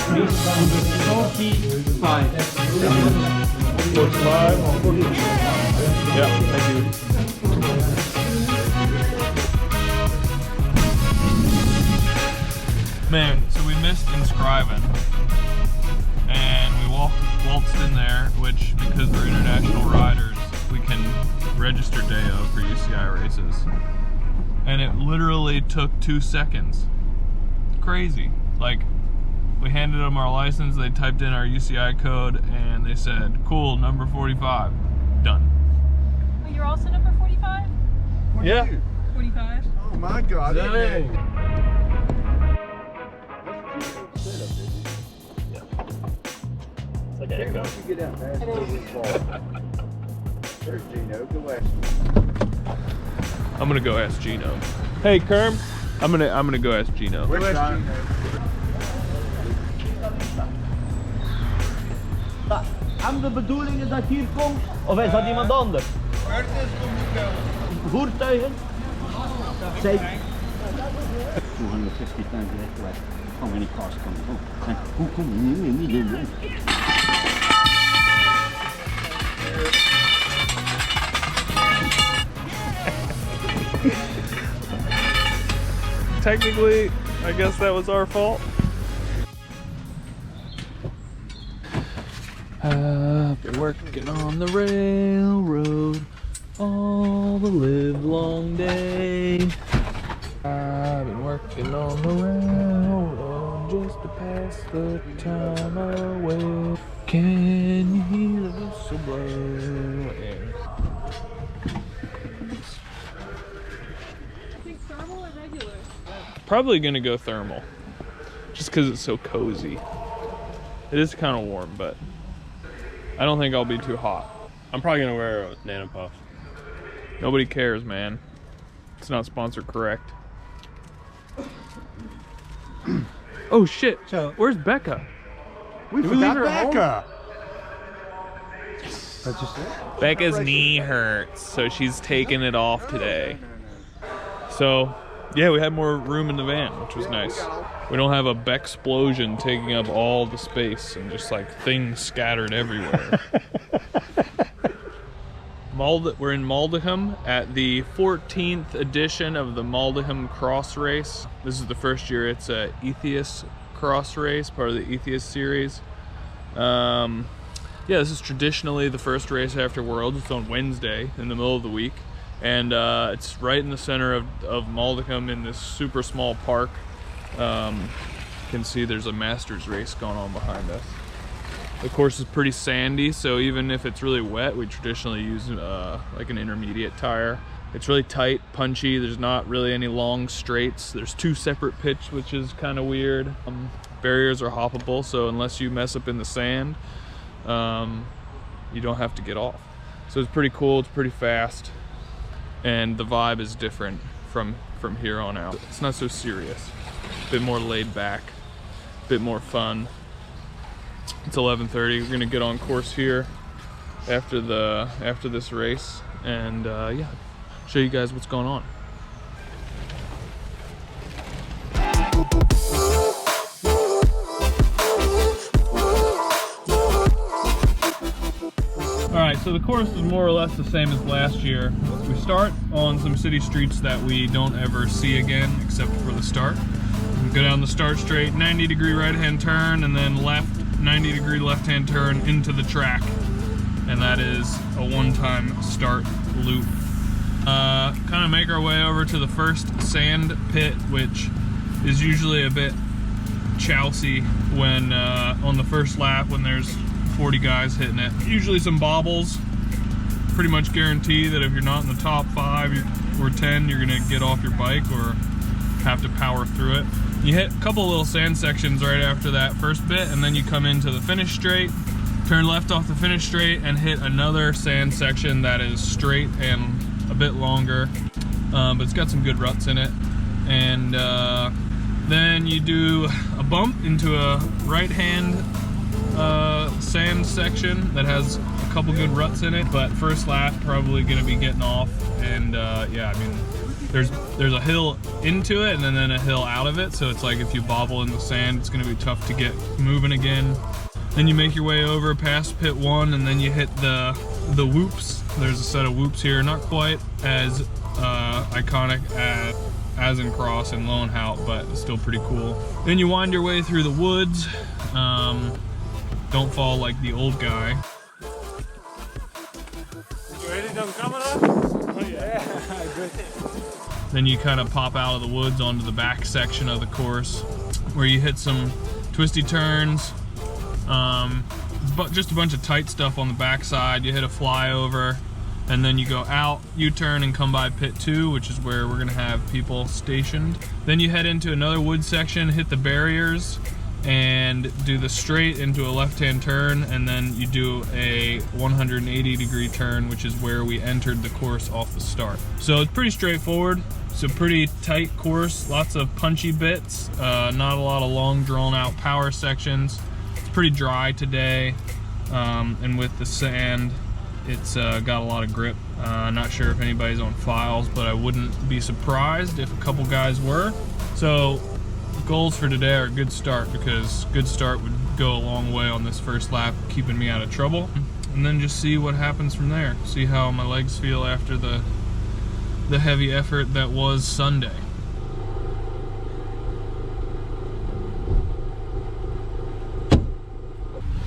45. 45? Yeah, thank you. Man, so we missed inscribing. And we waltzed in there, which, because we're international riders, we can register day of for UCI races. And it literally took 2 seconds. Crazy. Like, we handed them our license, they typed in our UCI code, and they said, cool, number 45. Done. Oh, you're also number 45? Yeah. 45? Oh my God. Dang. It's like an echo. You get out fast, there's Gino, go ask him. I'm gonna go ask Gino. Hey, Kerm. I'm gonna go ask Gino. Go ask Gino. Hebben de bedoeling dat hier komt? Of is dat iemand anders? Voertuigen? Zeker. 250 times direct away. How many cars come home? Hoe kom je niet in? Technically, I guess that was our fault. I've been working on the railroad all the live long day. I've been working on the railroad just to pass the time away. Can you hear the whistle blow? Thermal or regular? Probably gonna go thermal, just because it's so cozy. It is kind of warm, but I don't think I'll be too hot. I'm probably gonna wear a Nano Puff. Nobody cares, man. It's not sponsored correct. Oh shit! So, where's Becca? We Did we leave forgot her at Becca. That's just it. Becca's knee hurts, so she's taking it off today. So, yeah, we had more room in the van, which was nice. We don't have a Becksplosion taking up all the space and just like things scattered everywhere. We're in Maldegem at the 14th edition of the Maldegem Cross Race. This is the first year it's a Ethias Cross race, part of the Ethias series. Yeah, this is traditionally the first race after Worlds. It's on Wednesday in the middle of the week. And it's right in the center of Maldegem in this super small park. You can see there's a Masters race going on behind us. The course is pretty sandy, so even if it's really wet, we traditionally use like an intermediate tire. It's really tight, punchy. There's not really any long straights. There's 2 separate pitch, which is kind of weird. Barriers are hoppable, so unless you mess up in the sand, you don't have to get off. So it's pretty cool, it's pretty fast, and the vibe is different from here on out. It's not so serious. A bit more laid back, a bit more fun. It's 11:30. We're gonna get on course here after this race, and yeah, show you guys what's going on. All right, so the course is more or less the same as last year. We start on some city streets that we don't ever see again, except for the start. We go down the start straight, 90-degree right-hand turn, and then left, 90-degree left-hand turn into the track. And that is a one-time start loop. Kind of make our way over to the first sand pit, which is usually a bit chousy when on the first lap when there's 40 guys hitting it. Usually some bobbles. Pretty much guarantee that if you're not in the top 5 or 10, you're gonna get off your bike or have to power through it. You hit a couple little sand sections right after that first bit, and then you come into the finish straight, turn left off the finish straight, and hit another sand section that is straight and a bit longer, but it's got some good ruts in it. And then you do a bump into a right-hand sand section that has a couple good ruts in it, but first lap probably gonna be getting off. And yeah, I mean, there's a hill into it and then a hill out of it. So it's like if you bobble in the sand, it's gonna be tough to get moving again. Then you make your way over past pit 1 and then you hit the whoops. There's a set of whoops here, not quite as iconic as in Cross and Lone Hout, but it's still pretty cool. Then you wind your way through the woods. Don't fall like the old guy. You ready to come on? Oh yeah. Good. Then you kind of pop out of the woods onto the back section of the course where you hit some twisty turns, but just a bunch of tight stuff on the backside. You hit a flyover and then you go out, U-turn and come by pit 2, which is where we're gonna have people stationed. Then you head into another wood section, hit the barriers, and do the straight into a left-hand turn, and then you do a 180-degree turn, which is where we entered the course off the start. So it's pretty straightforward. It's a pretty tight course, lots of punchy bits, not a lot of long drawn-out power sections. It's pretty dry today, and with the sand, it's got a lot of grip. Not sure if anybody's on files, but I wouldn't be surprised if a couple guys were. So goals for today are a good start, because good start would go a long way on this first lap, keeping me out of trouble. And then just see what happens from there. See how my legs feel after the heavy effort that was Sunday.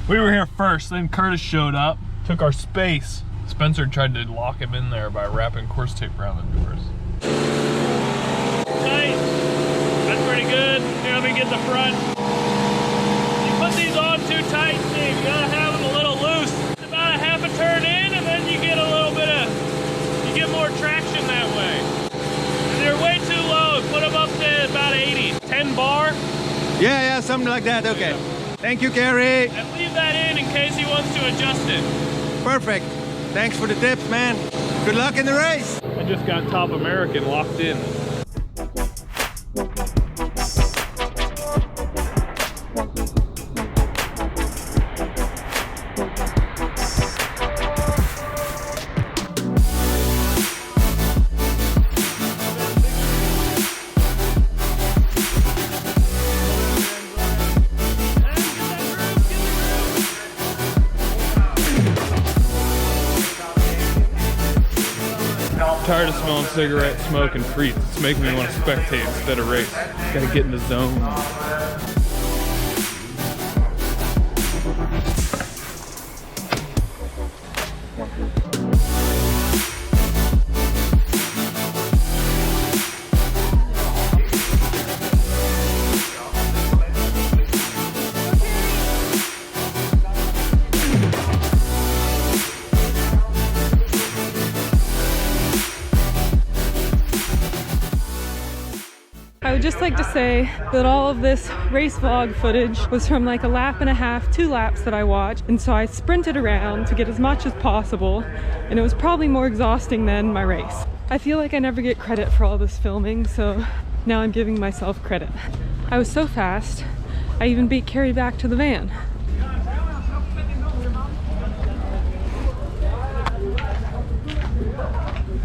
We were here first, then Curtis showed up, took our space. Spencer tried to lock him in there by wrapping course tape around the doors. Tight. That's pretty good. Here, let me get the front. You put these on too tight, Steve. You gotta have them a little loose. It's about a half a turn in, and then you get a little bit of, you get more traction that way. And they're way too low. Put them up to about 80. 10 bar. Yeah, something like that. Okay. Thank you, Gary. And leave that in case he wants to adjust it. Perfect. Thanks for the tips, man. Good luck in the race. I just got Top American locked in. I'm tired of smelling cigarette smoke and frites. It's making me want to spectate instead of race. Gotta get in the zone. I would just like to say that all of this race vlog footage was from like a lap and a half, 2 laps that I watched, and so I sprinted around to get as much as possible, and it was probably more exhausting than my race. I feel like I never get credit for all this filming, so now I'm giving myself credit. I was so fast, I even beat Carrie back to the van.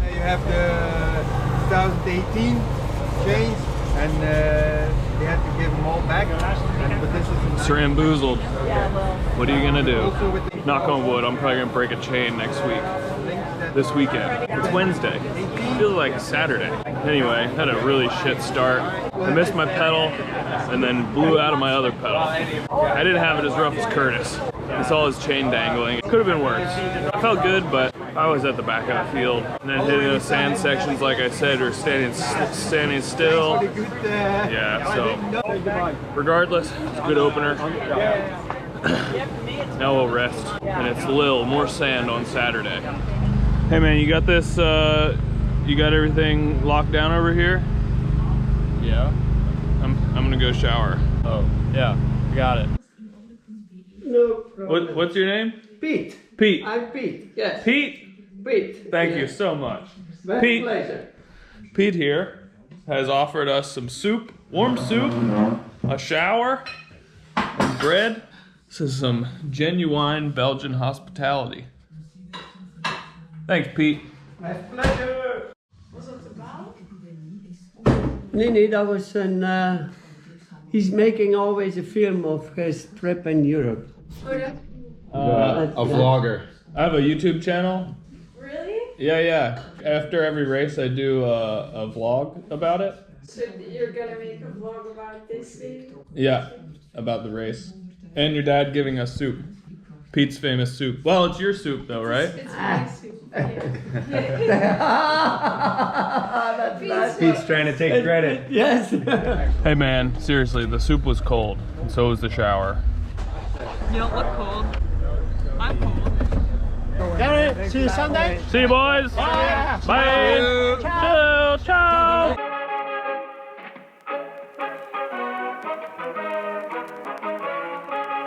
You have the 2018 change, and they had to give them all back. But this is Sramboozled. What are you gonna do? Knock on wood, I'm probably gonna break a chain next week. This weekend. It's Wednesday. It feels like a Saturday. Anyway, had a really shit start. I missed my pedal and then blew out of my other pedal. I didn't have it as rough as Curtis. I saw his chain dangling. It could have been worse. I felt good, but I was at the back of the field. And then hitting those sand sections, like I said, or standing still. Yeah, so regardless, it's a good opener. Now we'll rest. And it's Lil, more sand on Saturday. Hey man, you got this, you got everything locked down over here? Yeah. I'm gonna go shower. Oh, yeah. Got it. No problem. What's your name? Pete. Pete. I'm Pete, yes. Pete? Pete. Thank yeah. you so much. My Pete. pleasure. Pete here has offered us some soup, warm soup, a shower, and bread. This is some genuine Belgian hospitality. Thanks, Pete. My pleasure. Nee, dat was een... he's making always a film of his trip in Europe. A vlogger. I have a YouTube channel. Really? Yeah. After every race, I do a vlog about it. So you're gonna make a vlog about this week? Yeah, about the race. And your dad giving us soup. Pete's famous soup. Well, it's your soup though, right? It's my soup. Pete's trying to take credit. Yes. Hey man, seriously, the soup was cold, and so was the shower. You don't look cold. I'm cold. See you Sunday. See you boys. Bye. Ciao. Ciao.